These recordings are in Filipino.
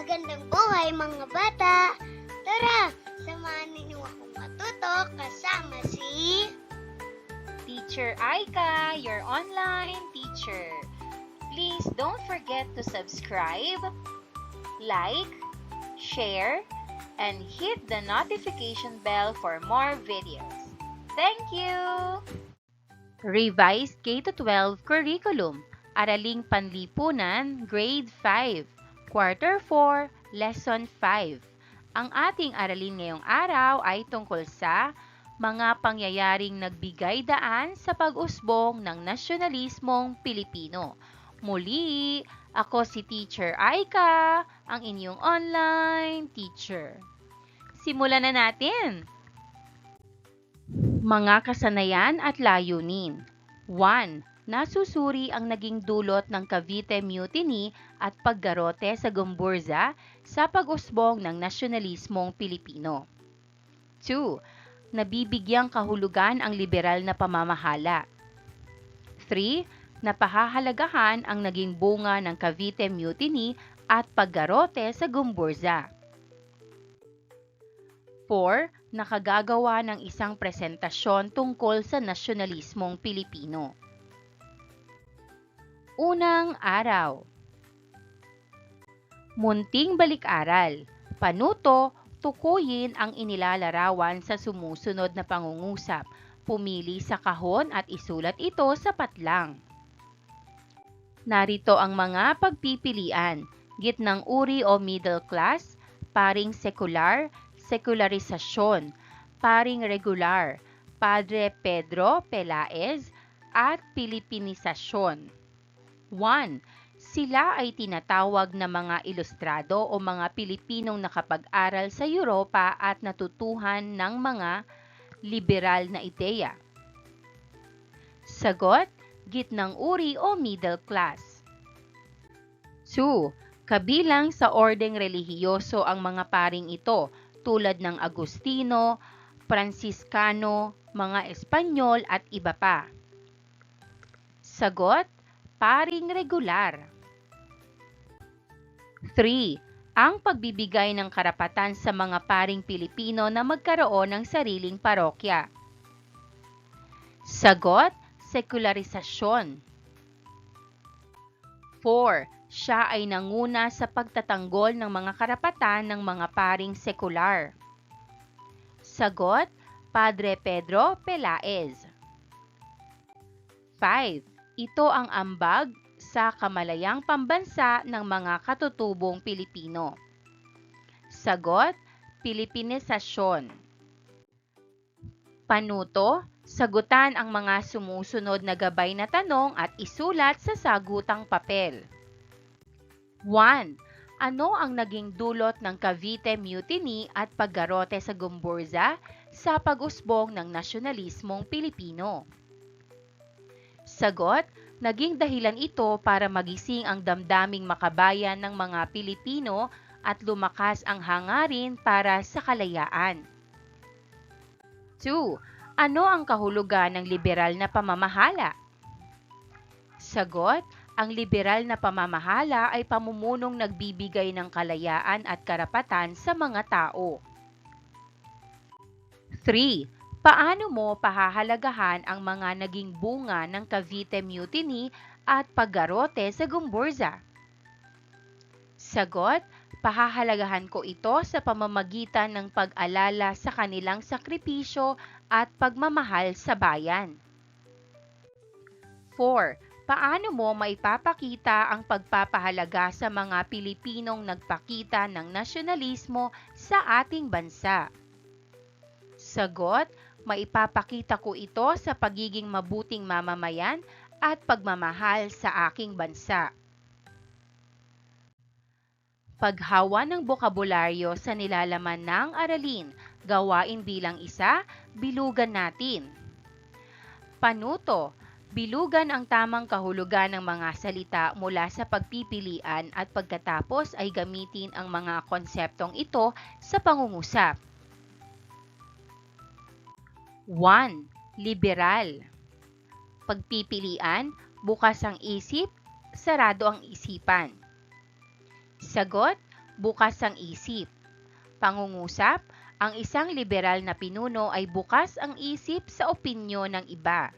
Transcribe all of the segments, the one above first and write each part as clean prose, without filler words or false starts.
Magandang buhay mga bata! Tara, samahan ninyo akong matuto kasama si Teacher Aika, your online teacher. Please don't forget to subscribe, like, share, and hit the notification bell for more videos. Thank you! Revised K-12 Curriculum, Araling Panlipunan, Grade 5, Quarter 4, Lesson 5. Ang ating aralin ngayong araw ay tungkol sa mga pangyayaring nagbigay daan sa pag-usbong ng nasyonalismong Pilipino. Muli, ako si Teacher Aika, ang inyong online teacher. Simulan na natin! Mga kasanayan at layunin. 1. Nasusuri ang naging dulot ng Cavite Mutiny at paggarote sa Gumburza sa pag-usbong ng nasyonalismong Pilipino. 2. Nabibigyang kahulugan ang liberal na pamamahala. 3. Napahahalagahan ang naging bunga ng Cavite Mutiny at paggarote sa Gumburza. 4. Nakagagawa ng isang presentasyon tungkol sa nasyonalismong Pilipino. Unang araw. Munting balik-aral. Panuto, tukuyin ang inilalarawan sa sumusunod na pangungusap. Pumili sa kahon at isulat ito sa patlang. Narito ang mga pagpipilian. Gitnang uri o middle class, paring sekular, sekularisasyon, paring regular, Padre Pedro Pelaez, at Pilipinisasyon. 1. Sila ay tinatawag na mga ilustrado o mga Pilipinong nakapag-aral sa Europa at natutuhan ng mga liberal na ideya. Sagot, gitnang uri o middle class. 2. Kabilang sa ordeng relihiyoso ang mga paring ito tulad ng Agustino, Franciscano, mga Espanyol at iba pa. Sagot, paring regular. 3. Ang pagbibigay ng karapatan sa mga paring Pilipino na magkaroon ng sariling parokya. Sagot, sekularisasyon. 4. Siya ay nanguna sa pagtatanggol ng mga karapatan ng mga paring sekular. Sagot, Padre Pedro Pelaez. 5. Ito ang ambag sa kamalayang pambansa ng mga katutubong Pilipino. Sagot, Pilipinisasyon. Panuto, sagutan ang mga sumusunod na gabay na tanong at isulat sa sagutang papel. 1. Ano ang naging dulot ng Cavite Mutiny at paggarote sa Gumburza sa pag-usbong ng nasyonalismong Pilipino? Sagot, naging dahilan ito para magising ang damdaming makabayan ng mga Pilipino at lumakas ang hangarin para sa kalayaan. 2. Ano ang kahulugan ng liberal na pamamahala? Sagot, ang liberal na pamamahala ay pamumunong nagbibigay ng kalayaan at karapatan sa mga tao. 3. Paano mo pahahalagahan ang mga naging bunga ng Cavite Mutiny at paggarote sa Gumburza? Sagot, pahahalagahan ko ito sa pamamagitan ng pag-alala sa kanilang sakripisyo at pagmamahal sa bayan. 4. Paano mo maipapakita ang pagpapahalaga sa mga Pilipinong nagpakita ng nasyonalismo sa ating bansa? Sagot, maipapakita ko ito sa pagiging mabuting mamamayan at pagmamahal sa aking bansa. Paghawa ng bokabularyo sa nilalaman ng aralin, gawain bilang 1, bilugan natin. Panuto, bilugan ang tamang kahulugan ng mga salita mula sa pagpipilian at pagkatapos ay gamitin ang mga konseptong ito sa pangungusap. 1. Liberal. Pagpipilian, bukas ang isip, sarado ang isipan. Sagot, bukas ang isip. Pangungusap, ang isang liberal na pinuno ay bukas ang isip sa opinyon ng iba.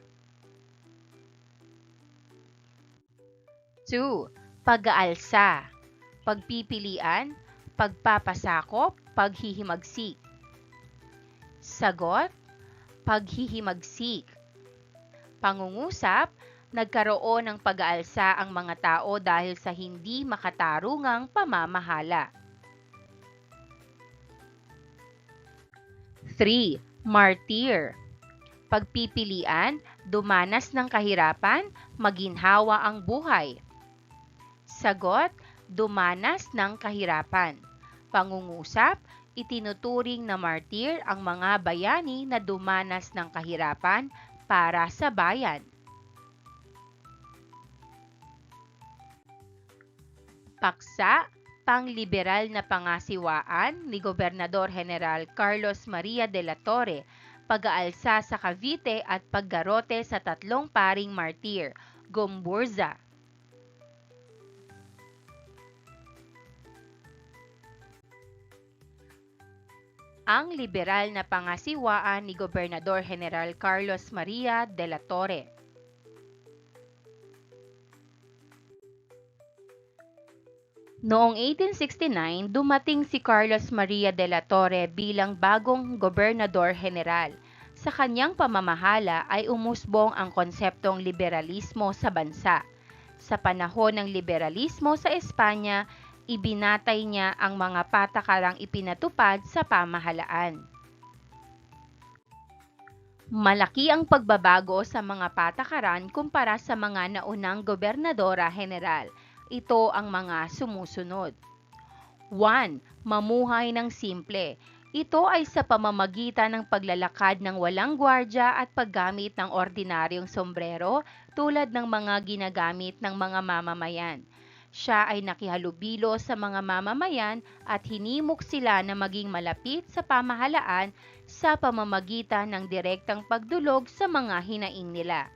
2. Pag-aalsa. Pagpipilian, pagpapasakop, paghihimagsik. Sagot, paghihimagsik. Pangungusap, nagkaroon ng pag-aalsa ang mga tao dahil sa hindi makatarungang pamamahala. 3. Martir. Pagpipilian, dumanas ng kahirapan, maginhawa ang buhay. Sagot, dumanas ng kahirapan. Pangungusap, itinuturing na martir ang mga bayani na dumanas ng kahirapan para sa bayan. Paksa, pangliberal na pangasiwaan ni Gobernador General Carlos Maria de la Torre, pag-aalsa sa Cavite at paggarote sa tatlong paring martir, Gomburza. Ang liberal na pangasiwaan ni Gobernador General Carlos Maria de la Torre. Noong 1869, dumating si Carlos Maria de la Torre bilang bagong gobernador general. Sa kanyang pamamahala ay umusbong ang konseptong liberalismo sa bansa. Sa panahon ng liberalismo sa Espanya, ibinatay niya ang mga patakarang ipinatupad sa pamahalaan. Malaki ang pagbabago sa mga patakaran kumpara sa mga naunang gobernadora general. Ito ang mga sumusunod. 1. Mamuhay ng simple. Ito ay sa pamamagitan ng paglalakad ng walang gwardya at paggamit ng ordinaryong sombrero tulad ng mga ginagamit ng mga mamamayan. Siya ay nakihalubilo sa mga mamamayan at hinimok sila na maging malapit sa pamahalaan sa pamamagitan ng direktang pagdulog sa mga hinaing nila.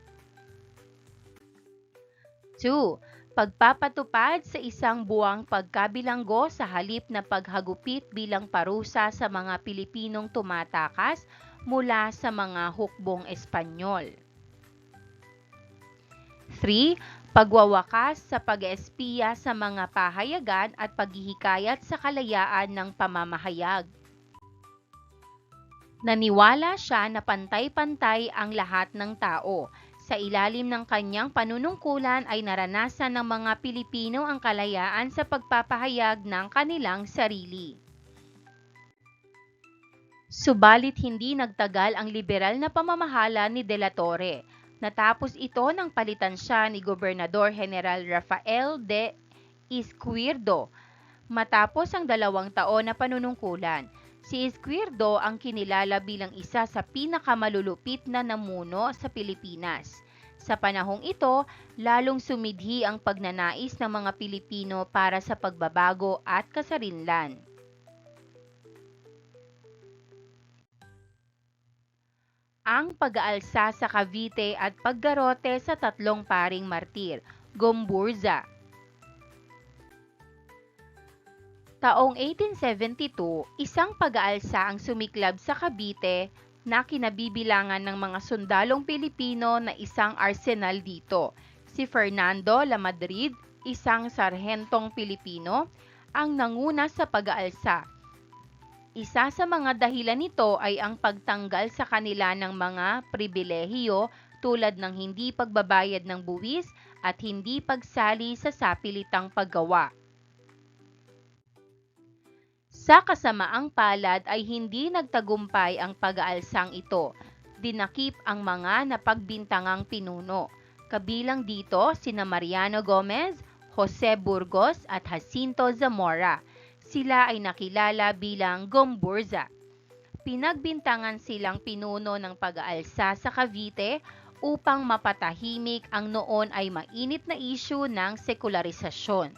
2. Pagpapatupad sa isang buwang pagkabilanggo sa halip na paghagupit bilang parusa sa mga Pilipinong tumatakas mula sa mga hukbong Espanyol. 3. Pagwawakas sa pag-espiya sa mga pahayagan at paghihikayat sa kalayaan ng pamamahayag. Naniwala siya na pantay-pantay ang lahat ng tao. Sa ilalim ng kanyang panunungkulan ay naranasan ng mga Pilipino ang kalayaan sa pagpapahayag ng kanilang sarili. Subalit hindi nagtagal ang liberal na pamamahala ni De la Torre. Natapos ito nang palitan siya ni Gobernador General Rafael de Izquierdo. Matapos ang 2 taon na panunungkulan, si Izquierdo ang kinilala bilang isa sa pinakamalulupit na namuno sa Pilipinas. Sa panahong ito, lalong sumidhi ang pagnanais ng mga Pilipino para sa pagbabago at kasarinlan. Ang pag-aalsa sa Cavite at paggarote sa tatlong paring martir, Gomburza. Taong 1872, isang pag-aalsa ang sumiklab sa Cavite na kinabibilangan ng mga sundalong Pilipino na isang arsenal dito. Si Fernando Lamadrid, isang sarhentong Pilipino, ang nanguna sa pag-aalsa. Isa sa mga dahilan nito ay ang pagtanggal sa kanila ng mga pribilehiyo tulad ng hindi pagbabayad ng buwis at hindi pagsali sa sapilitang paggawa. Sa kasamaang palad ay hindi nagtagumpay ang pag-aalsang ito. Dinakip ang mga napagbintangang pinuno. Kabilang dito sina Mariano Gomez, Jose Burgos at Jacinto Zamora. Sila ay nakilala bilang Gomburza. Pinagbintangan silang pinuno ng pag-aalsa sa Cavite upang mapatahimik ang noon ay mainit na issue ng sekularisasyon.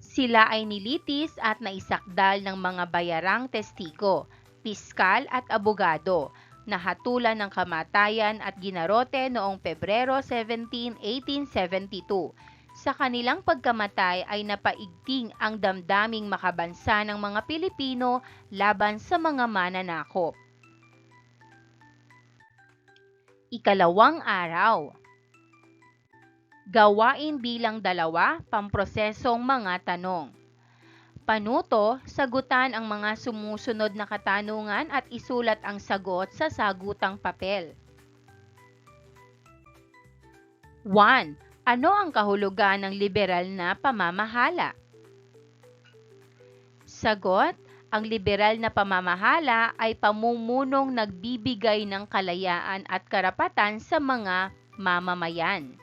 Sila ay nilitis at naisakdal ng mga bayarang testigo, piskal at abogado, nahatulan ng kamatayan at ginarote noong Pebrero 17, 1872. Sa kanilang pagkamatay ay napaigting ang damdaming makabansa ng mga Pilipino laban sa mga mananakop. Ikalawang araw. Gawain bilang 2, pamprosesong mga tanong. Panuto, sagutan ang mga sumusunod na katanungan at isulat ang sagot sa sagutang papel. 1. Ano ang kahulugan ng liberal na pamamahala? Sagot, ang liberal na pamamahala ay pamumunong nagbibigay ng kalayaan at karapatan sa mga mamamayan.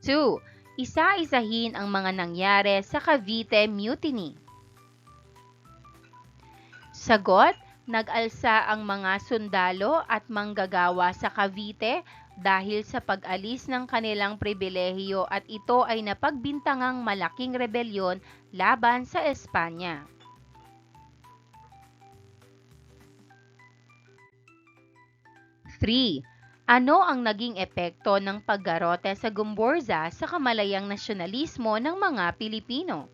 2. Isa-isahin ang mga nangyari sa Cavite Mutiny. Sagot, nag-alsa ang mga sundalo at manggagawa sa Cavite dahil sa pag-alis ng kanilang pribilehiyo at ito ay napagbintangang malaking rebelyon laban sa Espanya. 3. Ano ang naging epekto ng paggarote sa Gumburza sa kamalayang nasyonalismo ng mga Pilipino?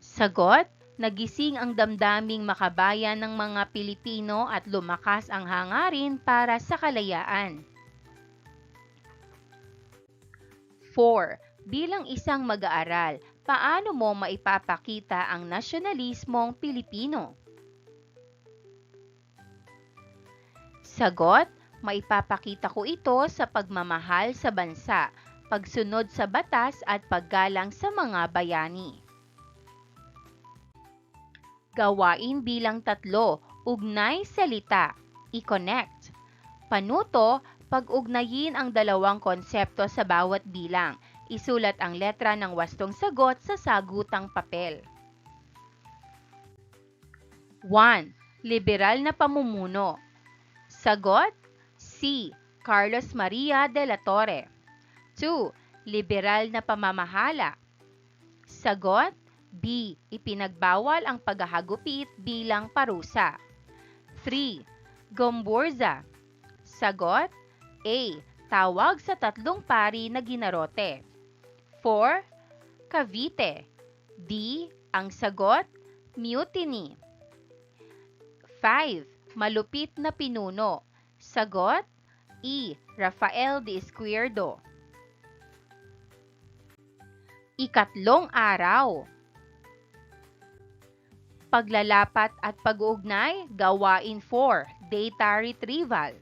Sagot, nagising ang damdaming makabayan ng mga Pilipino at lumakas ang hangarin para sa kalayaan. 4. Bilang isang mag-aaral, paano mo maipapakita ang nasyonalismong Pilipino? Sagot, maipapakita ko ito sa pagmamahal sa bansa, pagsunod sa batas at paggalang sa mga bayani. Gawain bilang 3, ugnay salita, i-connect. Panuto, pag-ugnayin ang 2 konsepto sa bawat bilang. Isulat ang letra ng wastong sagot sa sagutang papel. 1. Liberal na pamumuno. Sagot, C. Carlos Maria de la Torre. 2. Liberal na pamamahala. Sagot, B. Ipinagbawal ang paghahagupit bilang parusa. 3. Gomburza. Sagot, A. Tawag sa 3 pari na ginarote. 4. Cavite. D. Ang sagot, mutiny. 5. Malupit na pinuno. Sagot, E. Rafael de Izquierdo. Ikatlong araw. Paglalapat at pag-uugnay, gawain 4, data retrieval.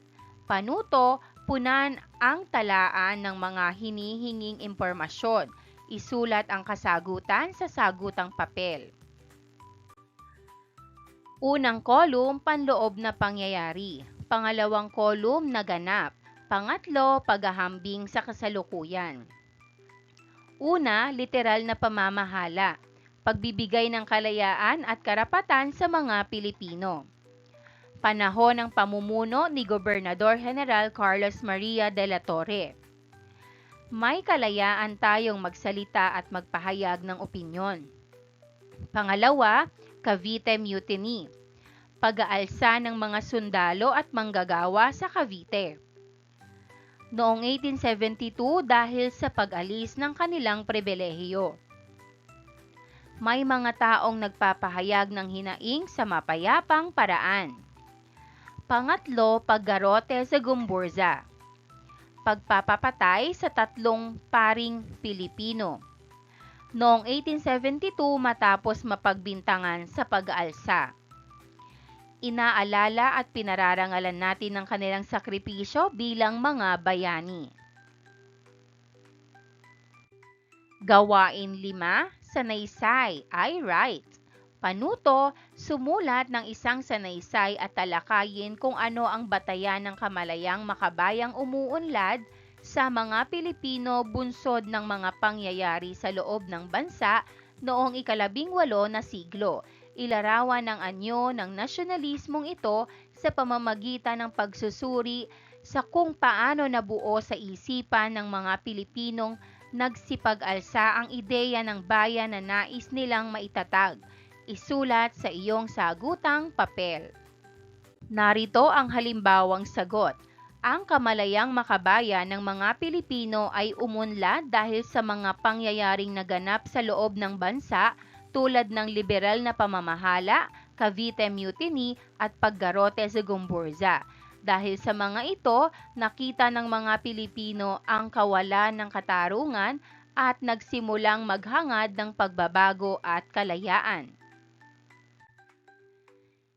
Panuto, punan ang talaan ng mga hinihinging impormasyon. Isulat ang kasagutan sa sagutang papel. Unang kolum, panloob na pangyayari. Pangalawang kolum, naganap. Pangatlo, paghahambing sa kasalukuyan. Una, literal na pamamahala. Pagbibigay ng kalayaan at karapatan sa mga Pilipino. Panahon ng pamumuno ni Gobernador General Carlos Maria de la Torre. May kalayaan tayong magsalita at magpahayag ng opinyon. Pangalawa, Cavite Mutiny. Pag-aalsa ng mga sundalo at manggagawa sa Cavite. Noong 1872 dahil sa pag-alis ng kanilang pribilehiyo. May mga taong nagpapahayag ng hinaing sa mapayapang paraan. Pangatlo, paggarote sa Gumburza. Pagpapapatay sa 3 paring Pilipino. Noong 1872 matapos mapagbintangan sa pag-aalsa. Inaalala at pinararangalan natin ang kanilang sakripisyo bilang mga bayani. Gawain 5, sanaysay, I write. Panuto, sumulat ng isang sanaysay at talakayin kung ano ang batayan ng kamalayang makabayang umuunlad sa mga Pilipino bunsod ng mga pangyayari sa loob ng bansa noong ika-18 na siglo. Ilarawan ng anyo ng nasyonalismong ito sa pamamagitan ng pagsusuri sa kung paano nabuo sa isipan ng mga Pilipinong nagsipag-alsa ang ideya ng bayan na nais nilang maitatag. Isulat sa iyong sagutang papel. Narito ang halimbawang sagot. Ang kamalayang makabayan ng mga Pilipino ay umunlad dahil sa mga pangyayaring naganap sa loob ng bansa tulad ng liberal na pamamahala, Cavite Mutiny at paggarote sa Gumburza. Dahil sa mga ito, nakita ng mga Pilipino ang kawalan ng katarungan at nagsimulang maghangad ng pagbabago at kalayaan.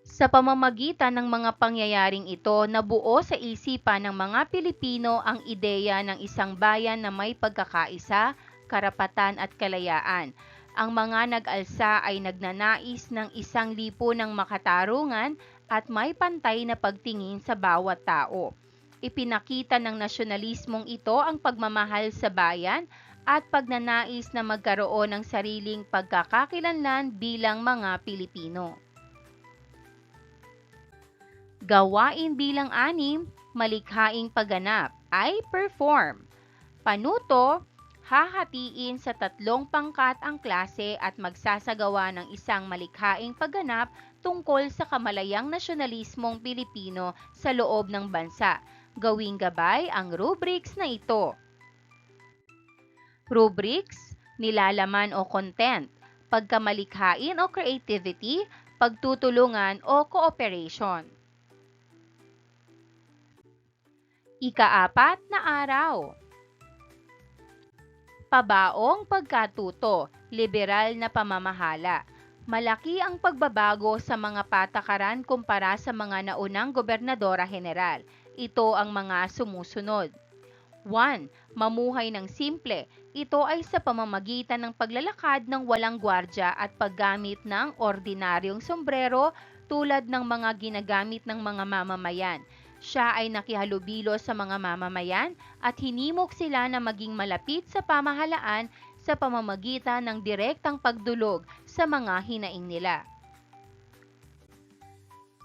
Sa pamamagitan ng mga pangyayaring ito, nabuo sa isipan ng mga Pilipino ang ideya ng isang bayan na may pagkakaisa, karapatan at kalayaan. Ang mga nag-alsa ay nagnanais ng isang lipunang makatarungan at may pantay na pagtingin sa bawat tao. Ipinakita ng nasyonalismong ito ang pagmamahal sa bayan at pagnanais na magkaroon ng sariling pagkakakilanlan bilang mga Pilipino. Gawain bilang 6, malikhaing pagganap ay perform. Panuto, hahatiin sa 3 pangkat ang klase at magsasagawa ng isang malikhaing pagganap tungkol sa kamalayang nasyonalismong Pilipino sa loob ng bansa. Gawing gabay ang rubrics na ito. Rubrics, nilalaman o content, pagkamalikhain o creativity, pagtutulungan o cooperation. Ika-4 na araw. Pabaong pagkatuto, liberal na pamamahala. Malaki ang pagbabago sa mga patakaran kumpara sa mga naunang gobernadora general. Ito ang mga sumusunod. 1. Mamuhay ng simple. Ito ay sa pamamagitan ng paglalakad ng walang gwardya at paggamit ng ordinaryong sombrero tulad ng mga ginagamit ng mga mamamayan. Siya ay nakihalubilo sa mga mamamayan at hinimok sila na maging malapit sa pamahalaan sa pamamagitan ng direktang pagdulog sa mga hinaing nila.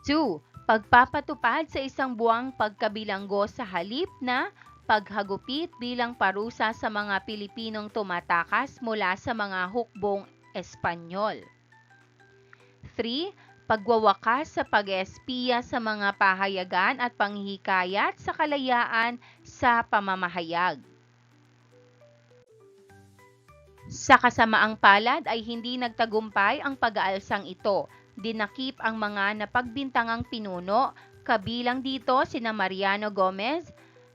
2. Pagpapatupad sa isang buwang pagkabilanggo sa halip na paghagupit bilang parusa sa mga Pilipinong tumatakas mula sa mga hukbong Espanyol. 3. Pagwawakas sa pag-espiya sa mga pahayagan at panghihikayat sa kalayaan sa pamamahayag. Sa kasamaang palad ay hindi nagtagumpay ang pag-aalsang ito. Dinakip ang mga napagbintangang pinuno, kabilang dito sina Mariano Gomez,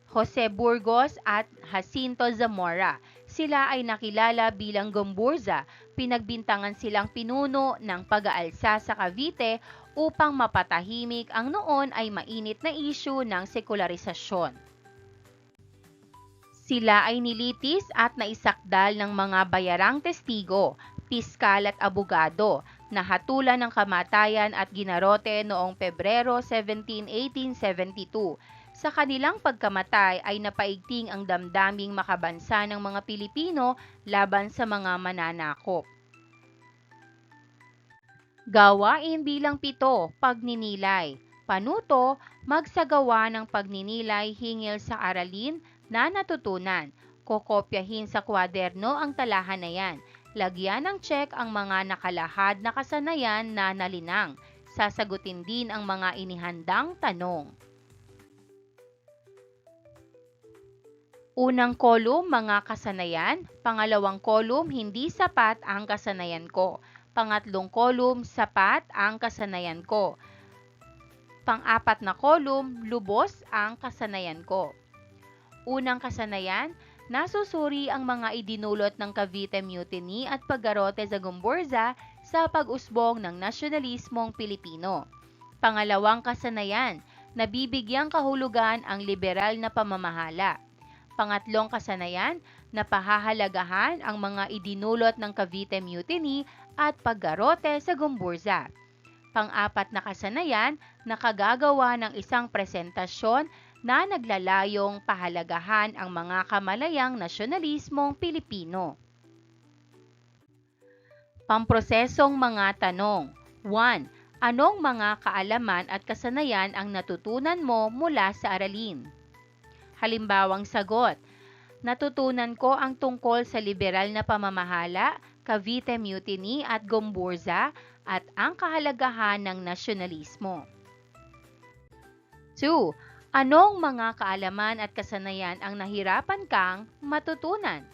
Jose Burgos at Jacinto Zamora. Sila ay nakilala bilang Gumburza. Pinagbintangan silang pinuno ng pag-aalsa sa Cavite upang mapatahimik ang noon ay mainit na isyu ng sekularisasyon. Sila ay nilitis at naisakdal ng mga bayarang testigo, piskal at abogado, nahatulan ng kamatayan at ginarote noong Pebrero 17, 1872. Sa kanilang pagkamatay ay napaigting ang damdaming makabansa ng mga Pilipino laban sa mga mananakop. Gawain bilang 7, pagninilay. Panuto, magsagawa ng pagninilay hingil sa aralin na natutunan. Kokopyahin sa kwaderno ang talahan na yan. Lagyan ng check ang mga nakalahad na kasanayan na nalinang. Sasagutin din ang mga inihandang tanong. Unang kolum, mga kasanayan. Pangalawang kolum, hindi sapat ang kasanayan ko. Pangatlong kolum, sapat ang kasanayan ko. Pang-4 na kolum, lubos ang kasanayan ko. Unang kasanayan, nasusuri ang mga idinulot ng Cavite Mutiny at paggarote sa Gumburza sa pag-usbong ng nasyonalismong Pilipino. Pangalawang kasanayan, nabibigyang kahulugan ang liberal na pamamahala. Pangatlong kasanayan, napahahalagahan ang mga idinulot ng Cavite Mutiny at paggarote sa Gumburza. Pang-4 na kasanayan, nakagagawa ng isang presentasyon na naglalayong pahalagahan ang mga kamalayang nasyonalismong Pilipino. Pamprosesong mga tanong. 1. Anong mga kaalaman at kasanayan ang natutunan mo mula sa aralin? Halimbawang sagot, natutunan ko ang tungkol sa liberal na pamamahala, Cavite Mutiny at Gumburza at ang kahalagahan ng nasyonalismo. 2. Anong mga kaalaman at kasanayan ang nahirapan kang matutunan?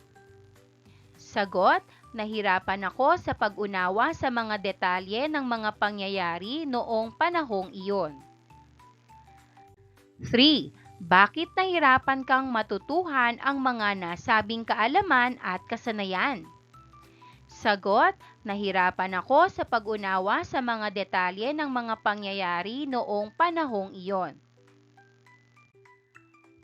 Sagot, nahirapan ako sa pag-unawa sa mga detalye ng mga pangyayari noong panahong iyon. 3. Bakit nahirapan kang matutuhan ang mga nasabing kaalaman at kasanayan? Sagot, nahirapan ako sa pag-unawa sa mga detalye ng mga pangyayari noong panahong iyon.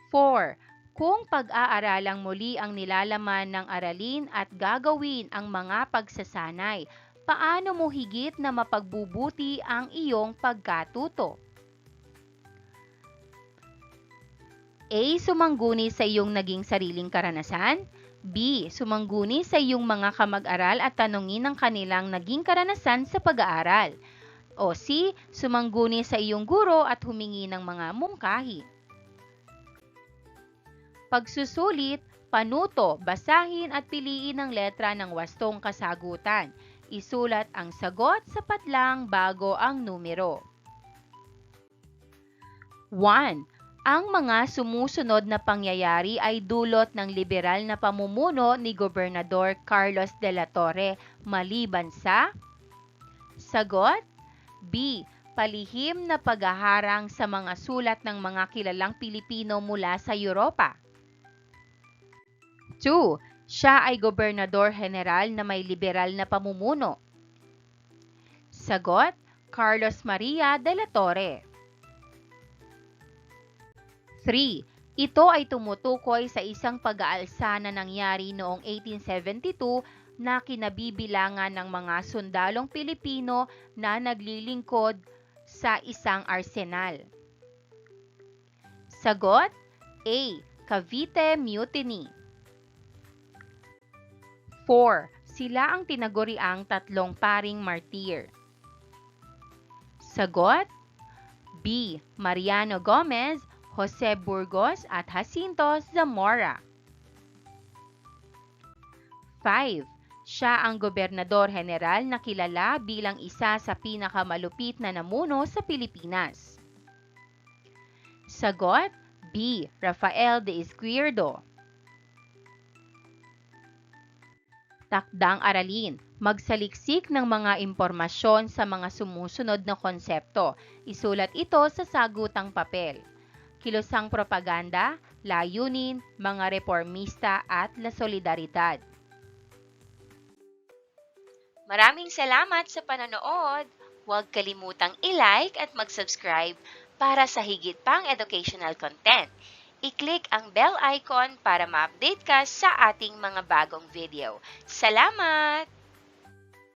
4. Kung pag-aaralang muli ang nilalaman ng aralin at gagawin ang mga pagsasanay, paano mo higit na mapagbubuti ang iyong pagkatuto? A. Sumangguni sa iyong naging sariling karanasan. B. Sumangguni sa iyong mga kamag-aral at tanungin ang kanilang naging karanasan sa pag-aaral. O C. Sumangguni sa iyong guro at humingi ng mga mungkahi. Pagsusulit, panuto, basahin at piliin ang letra ng wastong kasagutan. Isulat ang sagot sa patlang bago ang numero. 1. Ang mga sumusunod na pangyayari ay dulot ng liberal na pamumuno ni Gobernador Carlos de la Torre maliban sa... Sagot, B. Palihim na paghaharang sa mga sulat ng mga kilalang Pilipino mula sa Europa. 2. Siya ay Gobernador General na may liberal na pamumuno. Sagot, Carlos Maria de la Torre. 3. Ito ay tumutukoy sa isang pag-aalsa na nangyari noong 1872 na kinabibilangan ng mga sundalong Pilipino na naglilingkod sa isang arsenal. Sagot, A. Cavite Mutiny. 4. Sila ang tinaguriang tatlong paring martir. Sagot, B. Mariano Gomez, Jose Burgos at Jacinto Zamora. 5. Siya ang Gobernador General na kilala bilang isa sa pinakamalupit na namuno sa Pilipinas. Sagot, B. Rafael de Izquierdo. Takdang aralin. Magsaliksik ng mga impormasyon sa mga sumusunod na konsepto. Isulat ito sa sagutang papel. Kilosang propaganda, layunin, mga reformista at la solidaridad. Maraming salamat sa panonood. Huwag kalimutang i-like at mag-subscribe para sa higit pang educational content. I-click ang bell icon para ma-update ka sa ating mga bagong video. Salamat!